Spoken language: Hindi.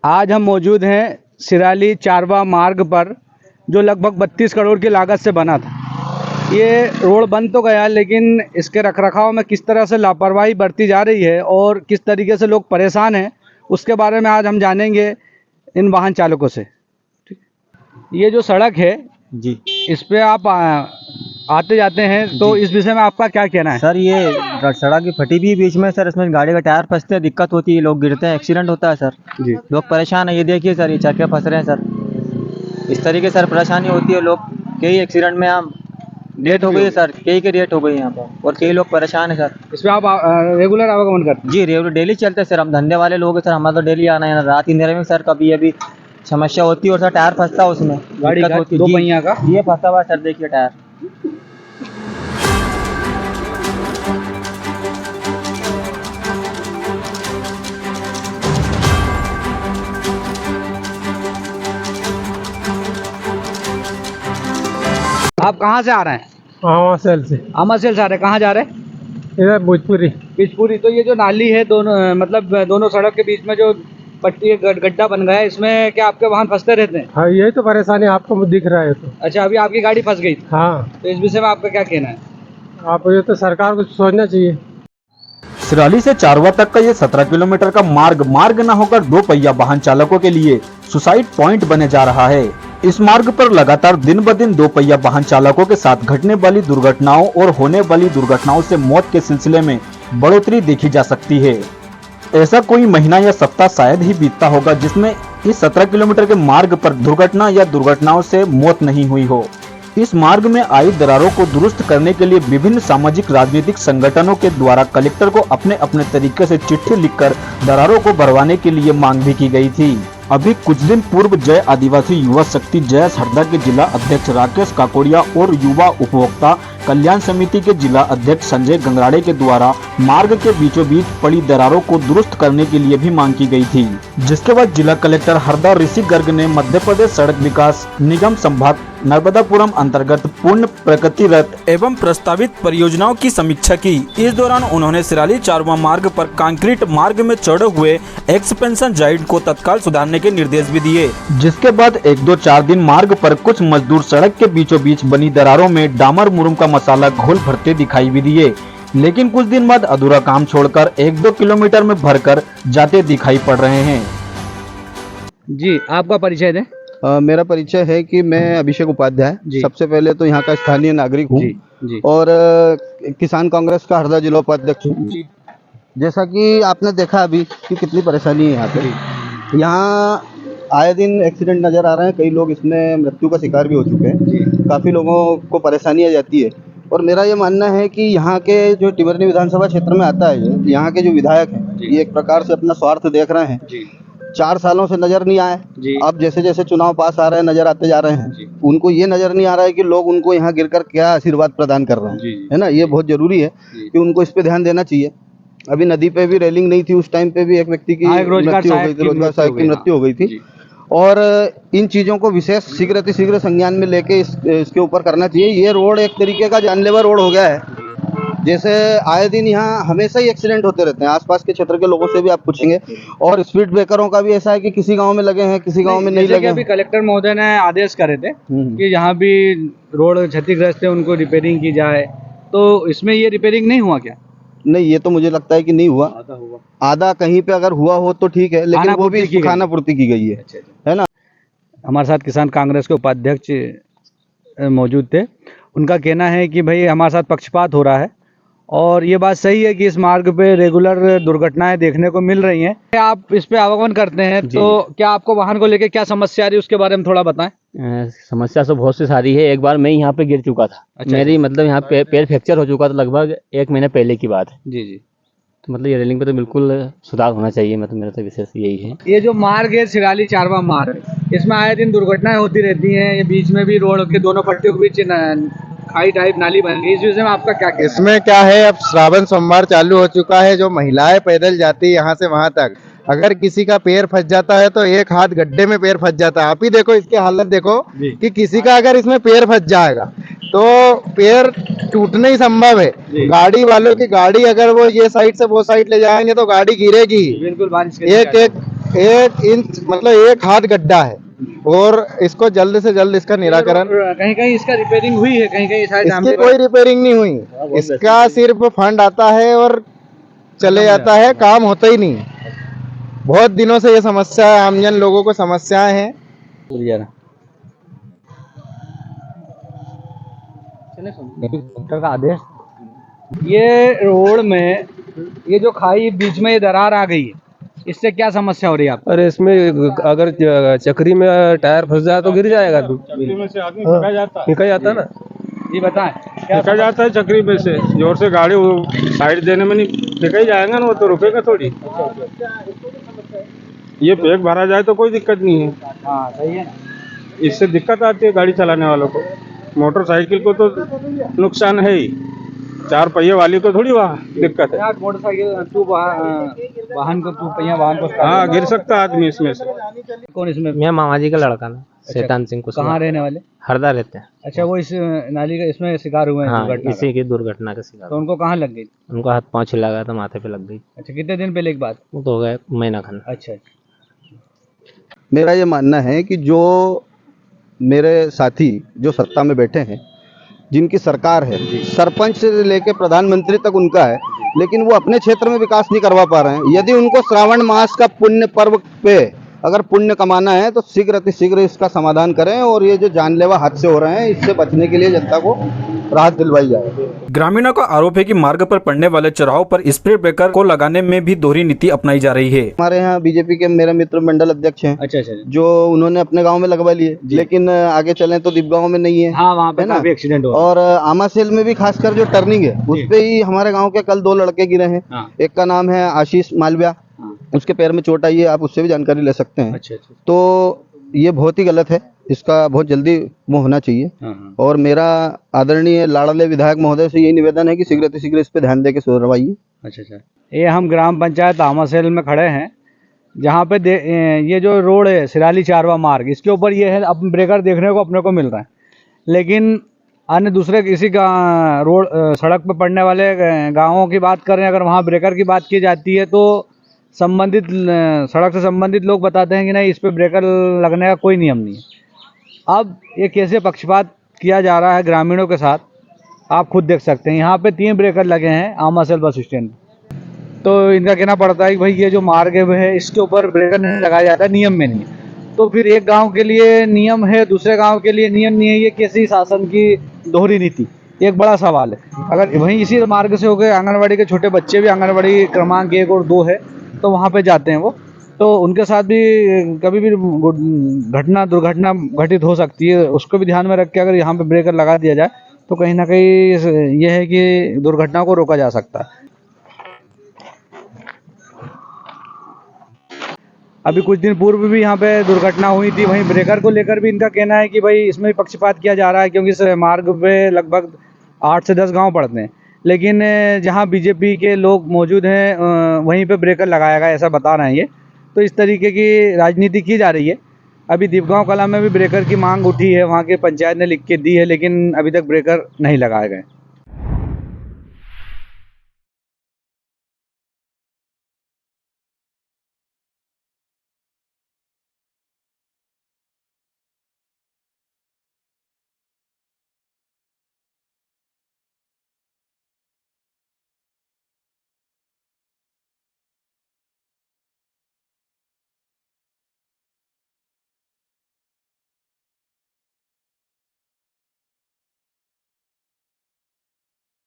आज हम मौजूद हैं सिराली चारवा मार्ग पर, जो लगभग 32 करोड़ की लागत से बना था। ये रोड बन तो गया, लेकिन इसके रखरखाव में किस तरह से लापरवाही बरती जा रही है और किस तरीके से लोग परेशान हैं, उसके बारे में आज हम जानेंगे इन वाहन चालकों से। ये जो सड़क है जी, इस पे आप आते जाते हैं, तो इस विषय में आपका क्या कहना है? सर ये सड़क की फटी भी बीच में सर, इसमें गाड़ी का टायर फंसते हैं, दिक्कत होती है, लोग गिरते हैं, एक्सीडेंट होता है सर। जी, लोग परेशान है, ये देखिए सर, ये चक्के फंस रहे हैं सर। इस तरीके से सर परेशानी होती है, लोग कई एक्सीडेंट में हम डेथ हो गई है सर, कई की डेथ हो गई है यहाँ पर, और कई लोग परेशान है सर। इसमें आप रेगुलर आवागमन करते हैं? जी, रेगुलर डेली चलते हैं सर, हम धंधे वाले लोग हैं सर, हमारा तो डेली आना है। रात अंधेरे में सर कभी अभी समस्या होती है और सर टायर फंसता है, उसमें गाड़ी दिक्कत का होती है। दो जी, पहिया का? ये फंसा हुआ है सर, देखिए टायर। आप कहाँ से आ रहे हैं? आवासेल से अमरसेल से आ रहे हैं। कहाँ जा रहे हैं? इधर भोजपुरी। पिचपुरी। तो ये जो नाली है, दोनों मतलब दोनों सड़क के बीच में जो पट्टी गड्ढा बन गया है, इसमें क्या आपके वाहन फंसते रहते हैं? हाँ, यही तो परेशानी आपको दिख रहा है तो। अच्छा, अभी आपकी गाड़ी फंस गई थी, हाँ, तो इस विषय में आपका क्या कहना है? आप ये तो सरकार को सोचना चाहिए। सिराली से चारवा तक का ये 17 किलोमीटर का मार्ग न होकर दो पहिया वाहन चालकों के लिए सुसाइड पॉइंट बने जा रहा है। इस मार्ग पर लगातार दिन ब दिन दो पहिया वाहन चालकों के साथ घटने वाली दुर्घटनाओं और होने वाली दुर्घटनाओं से मौत के सिलसिले में बढ़ोतरी देखी जा सकती है। ऐसा कोई महीना या सप्ताह शायद ही बीतता होगा जिसमें इस 17 किलोमीटर के मार्ग पर दुर्घटना या दुर्घटनाओं से मौत नहीं हुई हो। इस मार्ग में आई दरारों को दुरुस्त करने के लिए विभिन्न सामाजिक राजनीतिक संगठनों के द्वारा कलेक्टर को अपने अपने तरीके से चिट्ठी लिखकर दरारों को भरवाने के लिए मांग भी की गई थी। अभी कुछ दिन पूर्व जय आदिवासी युवा शक्ति जयस हरदा के जिला अध्यक्ष राकेश काकोड़िया और युवा उपभोक्ता कल्याण समिति के जिला अध्यक्ष संजय गंगराड़े के द्वारा मार्ग के बीचों बीच पड़ी दरारों को दुरुस्त करने के लिए भी मांग की गई थी, जिसके बाद जिला कलेक्टर हरदा ऋषि गर्ग ने मध्य प्रदेश सड़क विकास निगम संभाग नर्मदापुरम अंतर्गत पूर्ण प्रगतिरत एवं प्रस्तावित परियोजनाओं की समीक्षा की। इस दौरान उन्होंने सिराली चारवा मार्ग पर कंक्रीट मार्ग में चढ़े हुए एक्सपेंशन जाइड को तत्काल सुधारने के निर्देश भी दिए, जिसके बाद 1-2-4 दिन मार्ग पर कुछ मजदूर सड़क के बीचों बीच बनी दरारों में डामर मुरुम का मसाला घोल भरते दिखाई भी दिए, लेकिन कुछ दिन बाद अधूरा काम छोड़कर 1-2 किलोमीटर में भरकर जाते दिखाई पड़ रहे हैं। जी, आपका परिचय दें। मेरा परिचय है कि मैं अभिषेक उपाध्याय, सबसे पहले तो यहाँ का स्थानीय नागरिक हूँ और किसान कांग्रेस का हरदा जिला उपाध्यक्ष हूँ। जैसा कि आपने देखा अभी कि कितनी परेशानी है यहाँ पे। यहाँ आए दिन एक्सीडेंट नज़र आ रहे हैं, कई लोग इसमें मृत्यु का शिकार भी हो चुके हैं, काफ़ी लोगों को परेशानी आ जाती है। और मेरा ये मानना है कि यहाँ के जो टिमरनी विधानसभा क्षेत्र में आता है, यहाँ के जो विधायक हैं, ये एक प्रकार से अपना स्वार्थ देख रहे हैं। 4 सालों से नजर नहीं आए, अब जैसे जैसे चुनाव पास आ रहे हैं नजर आते जा रहे हैं। उनको ये नजर नहीं आ रहा है कि लोग उनको यहाँ गिरकर क्या आशीर्वाद प्रदान कर रहे हैं, है ना। ये बहुत जरूरी है कि उनको इस पे ध्यान देना चाहिए। अभी नदी पे भी रेलिंग नहीं थी, उस टाइम पे भी एक व्यक्ति की मृत्यु हो गई थी, रोजगार सहायक की मृत्यु हो गई थी। और इन चीजों को विशेष शीघ्र संज्ञान में लेके इसके ऊपर करना चाहिए। ये रोड एक तरीके का जानलेवा रोड हो गया है। जैसे आए दिन यहाँ हमेशा ही एक्सीडेंट होते रहते हैं, आसपास के क्षेत्र के लोगों से भी आप पूछेंगे। और स्पीड ब्रेकरों का भी ऐसा है कि किसी गांव में लगे हैं, किसी गांव में नहीं लगे। अभी कलेक्टर महोदय ने आदेश करे थे कि जहाँ भी रोड क्षतिग्रस्त है उनको रिपेयरिंग की जाए, तो इसमें ये रिपेयरिंग नहीं हुआ क्या? नहीं, ये तो मुझे लगता है कि नहीं हुआ। आधा कहीं पे अगर हुआ हो तो ठीक है, लेकिन वो भी खानापूर्ति की गई है, है ना। हमारे साथ किसान कांग्रेस के उपाध्यक्ष मौजूद थे। उनका कहना है कि भाई हमारे साथ पक्षपात हो रहा है, और ये बात सही है कि इस मार्ग पे रेगुलर दुर्घटनाएं देखने को मिल रही हैं। आप इस पे आवागमन करते हैं, तो क्या आपको वाहन को लेकर क्या समस्या आ रही है, उसके बारे में थोड़ा बताएं। समस्या तो बहुत सी सारी है। एक बार मैं यहाँ पे गिर चुका था। मेरी मतलब यहाँ पे पैर फ्रैक्चर हो चुका था, लगभग 1 महीने पहले की बात है। जी। तो मतलब ये रेलिंग पे तो बिल्कुल सुधार होना चाहिए, मतलब मेरा तो विशेष यही है। ये जो मार्ग है सिराली चारवा मार्ग, इसमें आए दिन दुर्घटनाएं होती रहती हैं। ये बीच में भी रोड के दोनों पट्टियों के बीच खाई टाइप नाली बन गई, इस विषय में आपका क्या कहना है? इसमें क्या है, अब श्रावण सोमवार चालू हो चुका है, जो महिलाएं पैदल जाती है यहाँ से वहाँ तक, अगर किसी का पैर फंस जाता है तो एक हाथ गड्ढे में पैर फंस जाता है। आप ही देखो इसकी हालत देखो कि किसी का अगर इसमें पैर फंस जाएगा तो पैर टूटना ही संभव है। गाड़ी वालों की गाड़ी अगर वो ये साइड से वो साइड ले जाएंगे तो गाड़ी गिरेगी। बिल्कुल, बारिश एक 1 इंच मतलब 1 हाथ गड्ढा है और इसको जल्द से जल्द इसका निराकरण। कहीं कहीं इसका रिपेयरिंग हुई है, कहीं कहीं शायद इसकी कोई रिपेयरिंग नहीं हुई, इसका सिर्फ फंड आता है और चले जाता है, काम होता ही नहीं। बहुत दिनों से ये समस्या है, आमजन लोगों को समस्याएं हैं। का आदेश, ये रोड में ये जो खाई बीच में ये दरार आ गई है, इससे क्या समस्या हो रही है आपको? अरे इसमें अगर चक्री में टायर फंस जाए तो गिर जाएगा। चक्री में से आदमी निकल जाता है। निकल जाता है ना। जी बताएं, निकल जाता है चक्री में से, जोर से गाड़ी वो साइड देने में नहीं निकल जाएगा ना, वो तो रुकेगा थोड़ी। ये पेक भरा जाए तो कोई दिक्कत नहीं है। हाँ सही है। इससे दिक्कत आती है गाड़ी चलाने वालों को। मोटरसाइकिल को तो नुकसान है ही, 4 पहिए वाली को थोड़ी वहाँ दिक्कत है। यार मोटरसाइकिल वाहन को पहिया वाहन को हाँ, गिर सकता है आदमी इसमें से। कौन इसमें? मैं मामा जी का लड़का ना, शैतान सिंह को। कहाँ रहने वाले? हरदा रहते हैं। अच्छा, वो इस नाली का इसमें शिकार हुए हैं हाँ, दुर्घटना का। इसी की दुर्घटना का शिकार। तो उनको कहाँ लग गई? उनको हाथ पाँव छिला गया था, माथे पे लग गई। अच्छा, कितने दिन पहले की बात? वो तो हो गया महीना खन। अच्छा, मेरा ये मानना है कि जो मेरे साथी जो सत्ता में बैठे हैं, जिनकी सरकार है, सरपंच से लेकर प्रधानमंत्री तक उनका है, लेकिन वो अपने क्षेत्र में विकास नहीं करवा पा रहे हैं। यदि उनको श्रावण मास का पुण्य पर्व पे अगर पुण्य कमाना है तो शीघ्र अतिशीघ्र इसका समाधान करें और ये जो जानलेवा हादसे हो रहे हैं इससे बचने के लिए जनता को राहत दिलवाई जाए। ग्रामीणों का आरोप है कि मार्ग पर पड़ने वाले चौराहों पर स्पीड ब्रेकर को लगाने में भी दोहरी नीति अपनाई जा रही है। हमारे यहाँ बीजेपी के मेरे मित्र मंडल अध्यक्ष हैं, अच्छा अच्छा, जो उन्होंने अपने गांव में लगवा लिए, लेकिन आगे चलें तो दीपगांव में नहीं है। हाँ वहाँ पे है ना? काफी एक्सीडेंट हुआ। और आमासेल में भी खासकर जो टर्निंग है उस पे ही हमारे गांव के कल 2 लड़के गिरे हैं। हाँ। एक का नाम है आशीष मालविया, उसके पैर में चोट आई है, आप उससे भी जानकारी ले सकते हैं। अच्छा अच्छा। तो ये बहुत ही गलत है, इसका बहुत जल्दी वो होना चाहिए। हाँ। और मेरा आदरणीय लाड़ले विधायक महोदय से यही निवेदन है कि शीघ्र अतिशीघ्र इस पे ध्यान दे के सुधरवाइए। अच्छा अच्छा, ये हम ग्राम पंचायत आमासेल में खड़े हैं, जहाँ पे ये जो रोड है सिराली चारवा मार्ग, इसके ऊपर ये है अब ब्रेकर देखने को अपने को मिल रहा है, लेकिन अन्य दूसरे किसी का रोड सड़क पर पड़ने वाले गाँवों की बात करें, अगर वहाँ ब्रेकर की बात की जाती है तो संबंधित सड़क से संबंधित लोग बताते हैं कि नहीं, इस पे ब्रेकर लगने का कोई नियम नहीं है। अब ये कैसे पक्षपात किया जा रहा है ग्रामीणों के साथ, आप खुद देख सकते हैं। यहाँ पे 3 ब्रेकर लगे हैं आमासेल बस स्टैंड पे, तो इनका कहना पड़ता है कि भाई ये जो मार्ग है इसके ऊपर ब्रेकर नहीं लगाया जाता, नियम में नहीं है। तो फिर एक गांव के लिए नियम है, दूसरे गांव के लिए नियम नहीं है, ये कैसी शासन की दोहरी नीति, एक बड़ा सवाल है। अगर वहीं इसी मार्ग से होकर आंगनबाड़ी के छोटे बच्चे भी, आंगनबाड़ी क्रमांक 1 और 2 है तो वहाँ पे जाते हैं वो, तो उनके साथ भी कभी भी दुर्घटना घटित हो सकती है। उसको भी ध्यान में रख के अगर यहाँ पे ब्रेकर लगा दिया जाए तो कहीं ना कहीं यह है कि दुर्घटना को रोका जा सकता है। अभी कुछ दिन पूर्व भी यहाँ पे दुर्घटना हुई थी, वहीं ब्रेकर को लेकर भी इनका कहना है कि भाई इसमें पक्षपात किया जा रहा है, क्योंकि इस मार्ग पे लगभग 8 से 10 गांव पड़ते हैं, लेकिन जहाँ बीजेपी के लोग मौजूद हैं वहीं पे ब्रेकर लगाया गया, ऐसा बता रहे हैं ये। तो इस तरीके की राजनीति की जा रही है। अभी दीपगांव कला में भी ब्रेकर की मांग उठी है, वहाँ के पंचायत ने लिख के दी है, लेकिन अभी तक ब्रेकर नहीं लगाए गए।